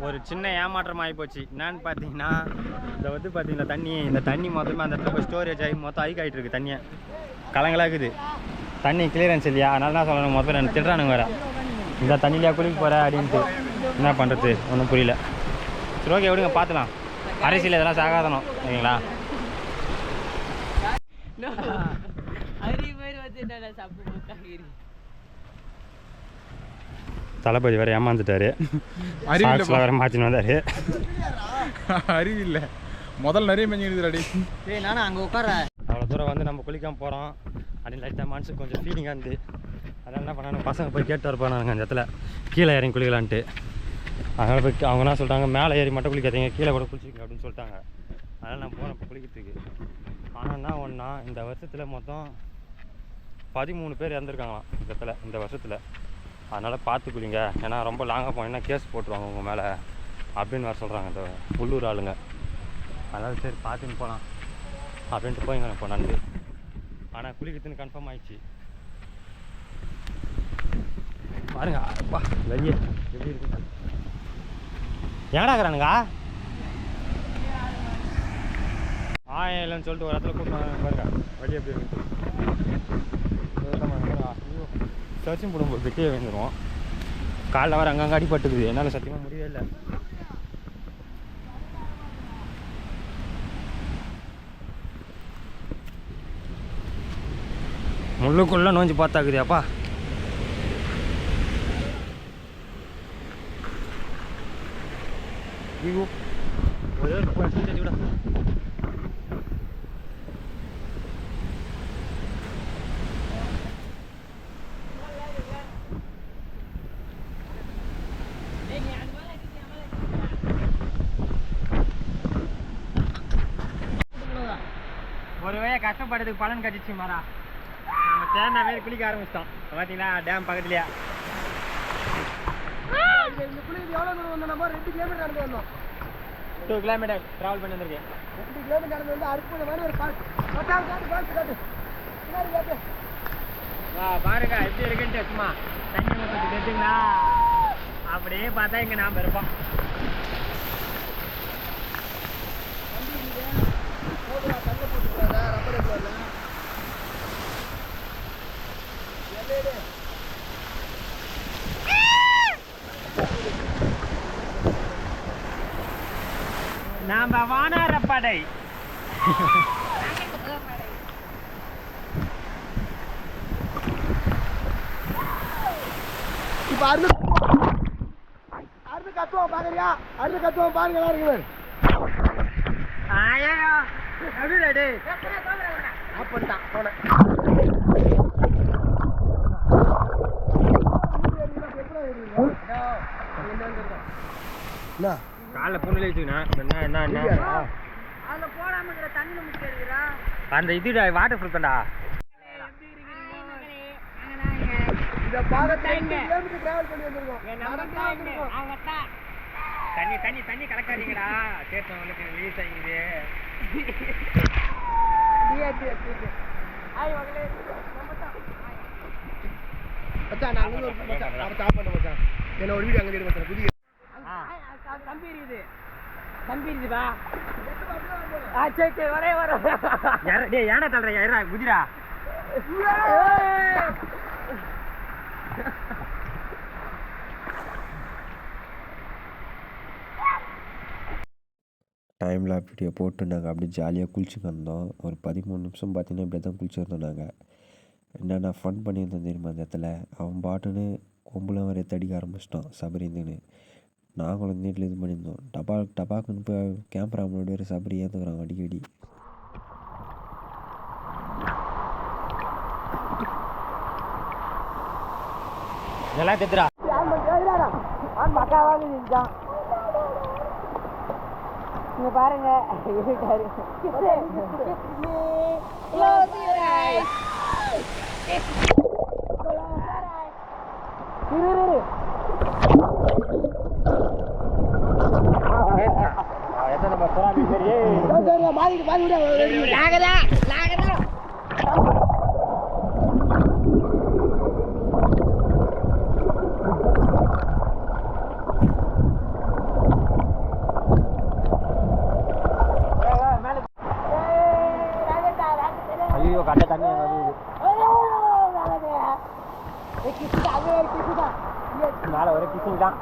ஒரு சின்ன ஏமாற்றம் ஆகி போச்சு. என்னன்னு பார்த்தீங்கன்னா இந்த வந்து பார்த்தீங்கன்னா இந்த தண்ணி மொத்தமாக அந்த இடத்துல போய் ஸ்டோரேஜ் ஆகி மொத்தம் ஐக் ஆகிட்டு இருக்குது. தண்ணியை கலங்களாக்குது, தண்ணி கிளியரன்ஸ் இல்லையா. அதனால தான் சொல்லணும் மொத்தம் நான் திட்டுறானுங்க வேறு, இந்த தண்ணியிலையா குளிக்க போகிற அப்படின்ட்டு. என்ன பண்ணுறது ஒன்றும் புரியல. சரி ஓகே விடுங்க பார்த்துலாம். அரசியல் இதெல்லாம் சாகாதணும் சரிங்களா. தளபதி வேறு ஏமாந்துட்டாரு, வேற மாற்றின்னு வந்தாரு. அறிவில்லை முதல்ல நிறைய மஞ்சிடுறாடி. ஏய் நானும் அங்கே உட்கார அவ்வளோ தூரம் வந்து நம்ம குளிக்காமல் போகிறோம் அப்படின்னு லைட்டாக மனசுக்கு கொஞ்சம் ஃபீலிங்காக இருந்து அதனால் என்ன பண்ணாங்க பசங்க போய் கேட்டு வரப்போனாங்க அந்த இடத்துல கீழே இறங்கி குளிக்கலான்ட்டு. அதனால் போய் அவங்க என்ன சொல்லிட்டாங்க, மேலே ஏறி மட்டும் குளிக்காதீங்க கீழே கூட குளிச்சிங்க அப்படின்னு சொல்லிட்டாங்க. அதனால் நான் போனேன் இப்போ குளிக்கிறதுக்கு. ஆனால் என்ன ஒன்றா இந்த வருஷத்தில் மொத்தம் 13 பேர் இறந்துருக்காங்களாம் இந்த வருஷத்தில். அதனால் பார்த்து குளிங்க, ஏன்னா ரொம்ப லாங்காக போனீங்கன்னா கேஸ் போட்டுருவாங்க உங்கள் மேலே அப்படின்னு வர சொல்கிறாங்க இந்த உள்ளூர் ஆளுங்க. அதனால் சரி பார்த்துன்னு போகலாம் அப்படின்ட்டு போய்ங்க இப்போ நண்டு. ஆனால் குளிக்கிறதுன்னு கன்ஃபார்ம் ஆயிடுச்சு. பாருங்க அப்பா வெளியே எப்படி இருக்கு ஏடாக்குறானுங்க இல்லைன்னு சொல்லிட்டு ஒரு இடத்துல கூப்பிட்டு பாருங்க வெளியே எப்படி இருக்கு. சர்ச்சும் போடும்போது கீழே வந்துடுவோம். காலைல வர அங்கங்கே அடிபட்டுக்குது, என்னால் சத்தியமாக முடியவே இல்லை. முள்ளுக்குள்ளே நோஞ்சி பார்த்தாக்குதியாப்பா. ஐயோ ஒரே விட ஒரு வழியாக கஷ்டப்படுறதுக்கு பலன் கட்டிச்சு மாறா. நம்ம தேர்ந்த மாரி குளிக்க ஆரம்பிச்சிட்டோம் பார்த்தீங்களா டேம் பக்கத்துலையா. எவ்வளோ தூரம் வந்தோம்? நம்ம 2 கிலோமீட்டர் நடந்து வந்தோம். 2 கிலோமீட்டர் ட்ராவல் பண்ணி வந்திருக்கேன். 2 கிலோமீட்டர் நடந்து வந்து அற்புதமான மாதிரி ஒரு பாட்டு பாருங்க எப்படி இருக்குன்ட்டு சும்மா தண்ணி ஊற்றி தெரிஞ்சுங்களா. அப்படியே பார்த்தா இங்கே நாம் இருப்போம். நாம வானரப்படை. இப்போ அருந்து கத்துவோம் பாக்குறியா? அருந்து கத்துவோம் பாருங்க நல்லா இருக்குது. அப்படின்ட்டான் என்ன காலைல பொண்ணுல வச்சுக்கண்ணா என்ன அதுல போடாம இருக்கிற தண்ணி முக்கிய இருக்கிறா அந்த இதுடா வாட்டர் ப்ரூஃப் தான்டா. இதை பார்க்க 2 கிலோமீட்டர் டிராவல் பண்ணி வந்திருக்கோம். தண்ணி கலக்காதீங்கடா. சேத்தம் வந்து ரிலீஸ் ஆகிடுது. மச்சான் நான் அங்கே ஒரு மச்சான் அவரை ஸ்டாப் பண்ண மச்சான். என்ன ஒரு வீடியோ அங்கே எடுக்க மச்சான். புதிய தம்பி இருக்குதா சரி வரே வர டேய் ஏன்டா தள்ளுற யாரா குதிரா டைம் லேப் வீடியோ போட்டு நாங்கள் அப்படியே ஜாலியாக குளிச்சுட்டு வந்தோம். ஒரு 13 நிமிஷம் பார்த்தீங்கன்னா இப்படியே தான் குளிச்சுருந்தோம். நாங்கள் என்னென்ன ஃபன் பண்ணியிருந்தோம் தெரியுமா அந்த இடத்துல. அவன் பாட்டுன்னு கொம்புலாம் வரைய தடிக்க ஆரம்பிச்சிட்டான் சபரிந்துன்னு. நாங்களும் நீட்டில் இது பண்ணியிருந்தோம். டபாக்குன்னு போய் கேமரா முன்னாடி ஒரு சபரி ஏற்றுக்கிறான் அடிக்கடி. இதெல்லாம் தெத்துறா பக்காவாக செஞ்சான். இங்க பாருங்க இருக்காரு. எத்தனை பசங்க சரி மாறி விட நாகதா ஐயோ கட்ட தண்ணி மேலே ஒரே கிசிங் தான்.